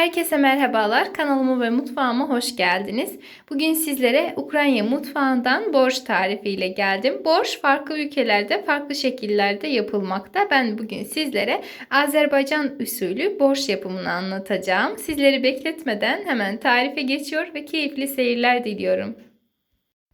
Herkese merhabalar. Kanalıma ve mutfağıma hoş geldiniz. Bugün sizlere Ukrayna mutfağından borş tarifiyle geldim. Borş farklı ülkelerde farklı şekillerde yapılmakta. Ben bugün sizlere Azerbaycan usulü borş yapımını anlatacağım. Sizleri bekletmeden hemen tarife geçiyor ve keyifli seyirler diliyorum.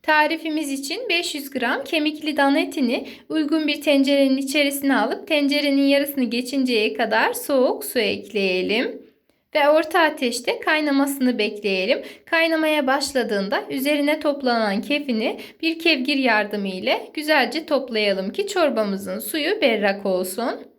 Tarifimiz için 500 gram kemikli dana etini uygun bir tencerenin içerisine alıp tencerenin yarısını geçinceye kadar soğuk su ekleyelim. Ve orta ateşte kaynamasını bekleyelim. Kaynamaya başladığında üzerine toplanan kefini bir kevgir yardımı ile güzelce toplayalım ki çorbamızın suyu berrak olsun.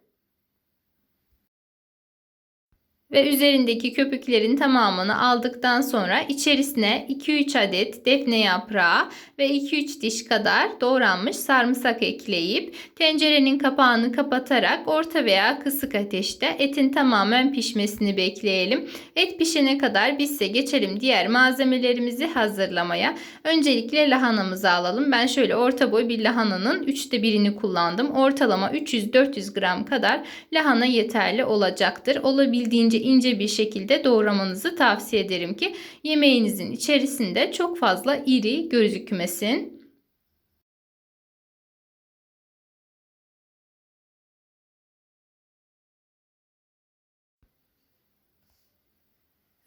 Ve üzerindeki köpüklerin tamamını aldıktan sonra içerisine 2-3 adet defne yaprağı ve 2-3 diş kadar doğranmış sarımsak ekleyip tencerenin kapağını kapatarak orta veya kısık ateşte etin tamamen pişmesini bekleyelim. Et pişene kadar bizse geçelim diğer malzemelerimizi hazırlamaya. Öncelikle lahanamızı alalım. Ben şöyle orta boy bir lahananın 3'te 1'ini kullandım. Ortalama 300-400 gram kadar lahana yeterli olacaktır. Olabildiğince ince bir şekilde doğramanızı tavsiye ederim ki yemeğinizin içerisinde çok fazla iri gözükmesin.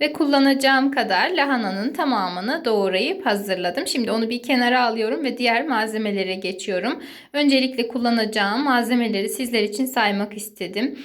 Ve kullanacağım kadar lahananın tamamını doğrayıp hazırladım. Şimdi onu bir kenara alıyorum ve diğer malzemelere geçiyorum. Öncelikle kullanacağım malzemeleri sizler için saymak istedim.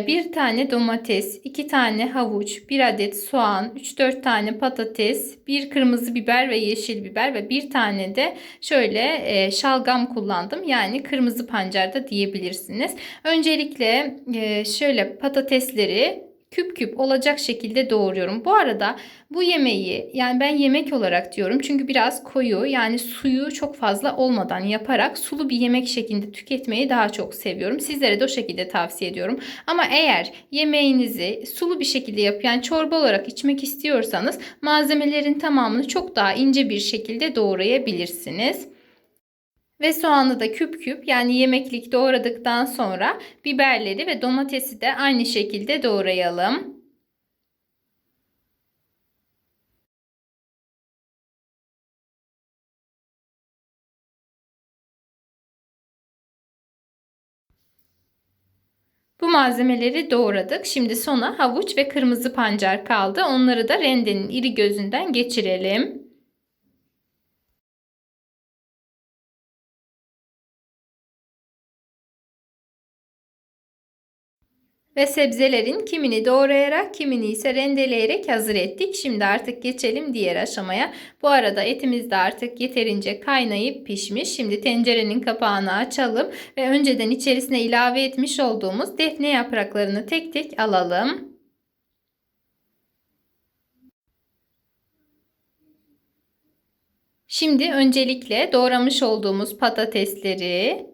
Bir tane domates, 2 tane havuç, 1 adet soğan, 3-4 tane patates, 1 kırmızı biber ve yeşil biber ve 1 tane de şöyle şalgam kullandım. Yani kırmızı pancar da diyebilirsiniz. Öncelikle şöyle patatesleri küp küp olacak şekilde doğruyorum. Bu arada bu yemeği yani ben yemek olarak diyorum çünkü biraz koyu, yani suyu çok fazla olmadan yaparak sulu bir yemek şeklinde tüketmeyi daha çok seviyorum. Sizlere de o şekilde tavsiye ediyorum. Ama eğer yemeğinizi sulu bir şekilde yapıp yani çorba olarak içmek istiyorsanız malzemelerin tamamını çok daha ince bir şekilde doğrayabilirsiniz. Ve soğanı da küp küp yani yemeklik doğradıktan sonra biberleri ve domatesi de aynı şekilde doğrayalım. Bu malzemeleri doğradık. Şimdi sona havuç ve kırmızı pancar kaldı. Onları da rendenin iri gözünden geçirelim. Ve sebzelerin kimini doğrayarak kimini ise rendeleyerek hazır ettik. Şimdi artık geçelim diğer aşamaya. Bu arada etimiz de artık yeterince kaynayıp pişmiş. Şimdi tencerenin kapağını açalım ve önceden içerisine ilave etmiş olduğumuz defne yapraklarını tek tek alalım. Şimdi öncelikle doğramış olduğumuz patatesleri,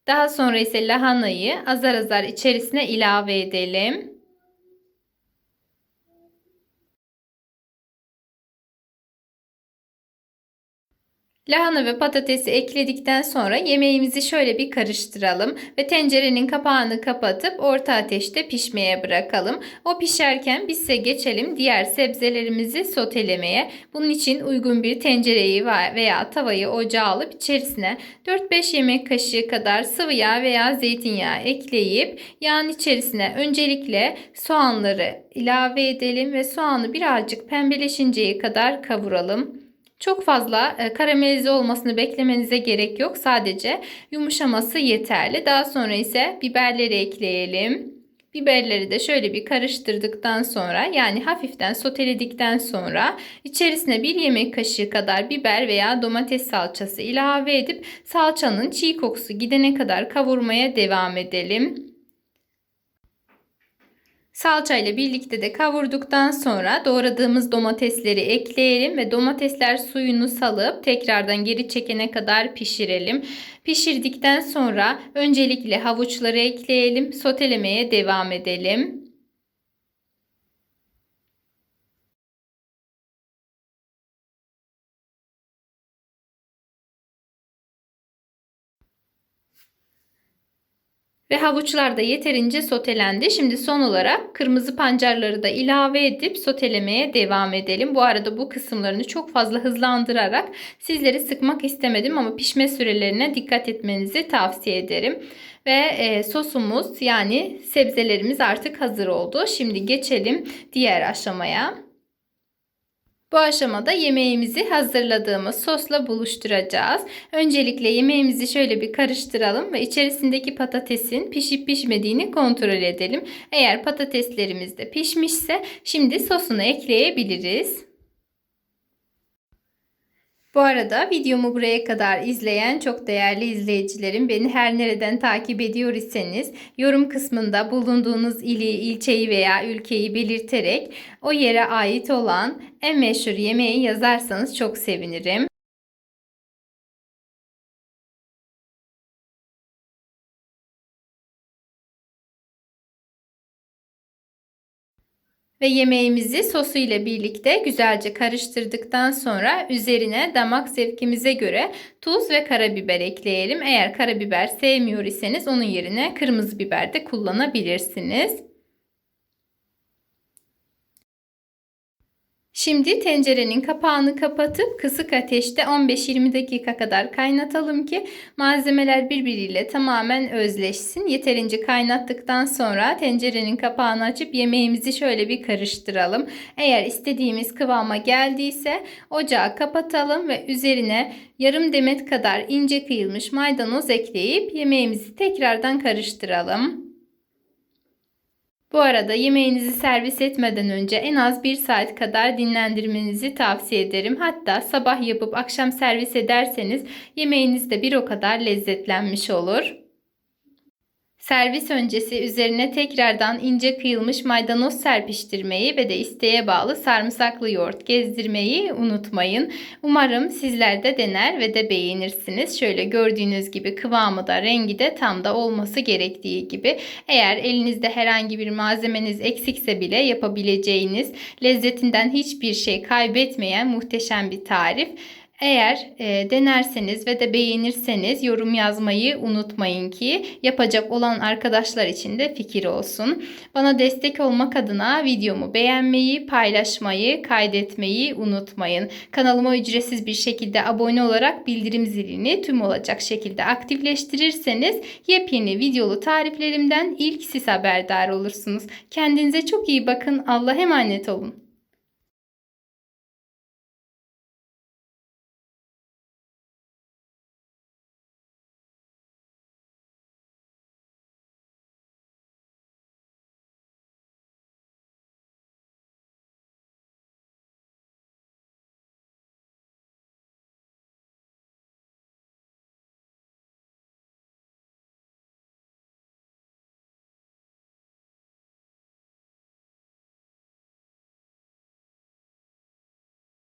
daha sonra ise lahanayı azar azar içerisine ilave edelim. Lahana ve patatesi ekledikten sonra yemeğimizi şöyle bir karıştıralım ve tencerenin kapağını kapatıp orta ateşte pişmeye bırakalım. O pişerken bizse geçelim diğer sebzelerimizi sotelemeye. Bunun için uygun bir tencereyi veya tavayı ocağa alıp içerisine 4-5 yemek kaşığı kadar sıvı yağ veya zeytinyağı ekleyip yağın içerisine öncelikle soğanları ilave edelim ve soğanı birazcık pembeleşinceye kadar kavuralım. Çok fazla karamelize olmasını beklemenize gerek yok. Sadece yumuşaması yeterli. Daha sonra ise biberleri ekleyelim. Biberleri de şöyle bir karıştırdıktan sonra yani hafiften soteledikten sonra içerisine 1 yemek kaşığı kadar biber veya domates salçası ilave edip salçanın çiğ kokusu gidene kadar kavurmaya devam edelim. Salça ile birlikte de kavurduktan sonra doğradığımız domatesleri ekleyelim ve domatesler suyunu salıp tekrardan geri çekene kadar pişirelim. Pişirdikten sonra öncelikle havuçları ekleyelim, sotelemeye devam edelim. Ve havuçlar da yeterince sotelendi. Şimdi son olarak kırmızı pancarları da ilave edip sotelemeye devam edelim. Bu arada bu kısımlarını çok fazla hızlandırarak sizleri sıkmak istemedim ama pişme sürelerine dikkat etmenizi tavsiye ederim. Ve sosumuz yani sebzelerimiz artık hazır oldu. Şimdi geçelim diğer aşamaya. Bu aşamada yemeğimizi hazırladığımız sosla buluşturacağız. Öncelikle yemeğimizi şöyle bir karıştıralım ve içerisindeki patatesin pişip pişmediğini kontrol edelim. Eğer patateslerimiz de pişmişse şimdi sosunu ekleyebiliriz. Bu arada videomu buraya kadar izleyen çok değerli izleyicilerim, beni her nereden takip ediyor iseniz yorum kısmında bulunduğunuz ili, ilçeyi veya ülkeyi belirterek o yere ait olan en meşhur yemeği yazarsanız çok sevinirim. Ve yemeğimizi sosu ile birlikte güzelce karıştırdıktan sonra üzerine damak zevkimize göre tuz ve karabiber ekleyelim. Eğer karabiber sevmiyor iseniz onun yerine kırmızı biber de kullanabilirsiniz. Şimdi tencerenin kapağını kapatıp kısık ateşte 15-20 dakika kadar kaynatalım ki malzemeler birbiriyle tamamen özleşsin. Yeterince kaynattıktan sonra tencerenin kapağını açıp yemeğimizi şöyle bir karıştıralım. Eğer istediğimiz kıvama geldiyse ocağı kapatalım ve üzerine yarım demet kadar ince kıyılmış maydanoz ekleyip yemeğimizi tekrardan karıştıralım. Bu arada yemeğinizi servis etmeden önce en az 1 saat kadar dinlendirmenizi tavsiye ederim. Hatta sabah yapıp akşam servis ederseniz yemeğiniz de bir o kadar lezzetlenmiş olur. Servis öncesi üzerine tekrardan ince kıyılmış maydanoz serpiştirmeyi ve de isteğe bağlı sarımsaklı yoğurt gezdirmeyi unutmayın. Umarım sizler de dener ve de beğenirsiniz. Şöyle gördüğünüz gibi kıvamı da rengi de tam da olması gerektiği gibi. Eğer elinizde herhangi bir malzemeniz eksikse bile yapabileceğiniz, lezzetinden hiçbir şey kaybetmeyen muhteşem bir tarif. Eğer denerseniz ve de beğenirseniz yorum yazmayı unutmayın ki yapacak olan arkadaşlar için de fikir olsun. Bana destek olmak adına videomu beğenmeyi, paylaşmayı, kaydetmeyi unutmayın. Kanalıma ücretsiz bir şekilde abone olarak bildirim zilini tüm olacak şekilde aktifleştirirseniz yepyeni videolu tariflerimden ilk siz haberdar olursunuz. Kendinize çok iyi bakın. Allah'a emanet olun.